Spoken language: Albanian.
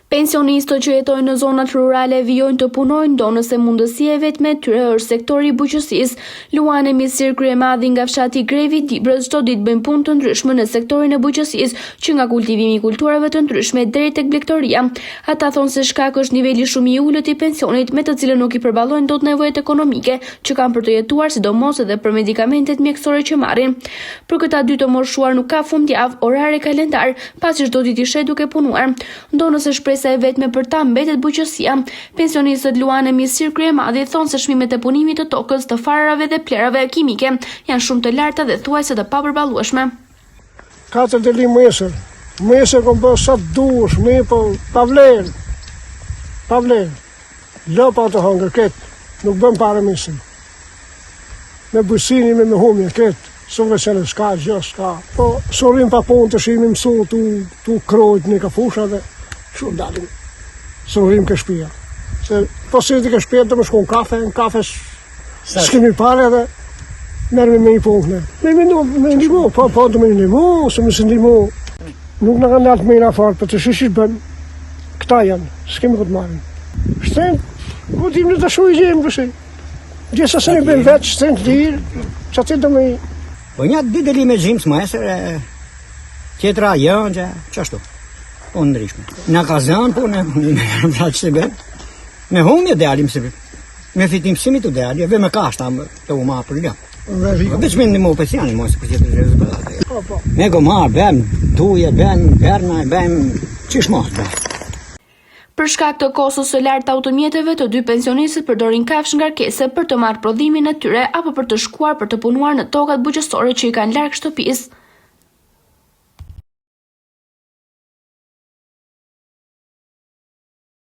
Pensionistët që jetojnë në zonat rurale vijojnë të punojnë, do nëse mundësia e vetme e tyre është sektori i bujqësisë. Luane Misir, kryemadhi nga fshati Grevi Dibrës, çdo ditë bëjnë punë të ndryshme në sektorin e bujqësisë, që nga kultivimi i kulturave të ndryshme deri tek blegtoria. Ata thonë se shkak është niveli shumë i ulët i pensionit, me të cilën nuk i përballojnë dot nevojat ekonomike që kanë për të jetuar, sidomos edhe për medikamentet mjekësore që marrin. Për këta dy të moshuar nuk ka fundjavë, orare kalendar, pasi çdo ditë ishe duke punuar. Do nëse sa e vetme për ta mbetet bujqësia. Pensionistët Luane Misir, kryemadhi, thonë se çmimet e punimit të tokës, të farave dhe plerave kimike janë shumë të larta dhe thuajse të papërballueshme. 4 deli mesër kom bërë sa dush, mi po pa vlerë. Pa vlerë. Lëpa të hangër ketë, nuk bëm para mesër. Me bujësini, me humje ketë. Shumë veçele, s'ka gjë, s'ka. Po, sorim pa punë të shimi mësu, tu krojt një ka fusha dhe shumë dalim, së rrim ke shpia. Se po si të ke shpia të më shkon në kafe s'kemi pare dhe mermi me i punë. Me ndihmu, po të me ndihmu, se me së ndihmu. Nuk në kanë dalë të me i rafarë, për të shishish bën, këta janë, s'kemi këtë marim. Shtenë, ku tim në të shu i gjemë përsi. Gjesa se një bën veç, shtenë të dirë, që atë të me i... Po një ditë li me gjimë s'majsër, tjetra janë, që ashtu. Po ndryshme. Në ka zënë, po në vraqë se bërë. Me humje dalim se bërë. Me fitim simit të dalim, ve me kashta të u marë për gëmë. Veç me në mu pesjani, mojë se për tjetër gjërës bërë. Me go marë, bëm, tuje, bëm, berna, bëm, qish mos bërë. Për shkak të kostës së lartë të automjeteve, të dy pensionistët përdorin kafshë ngarkese për të marrë prodhimin e tyre apo për të shkuar për të punuar në tokat bujqësore që i kanë larg shtëpisë.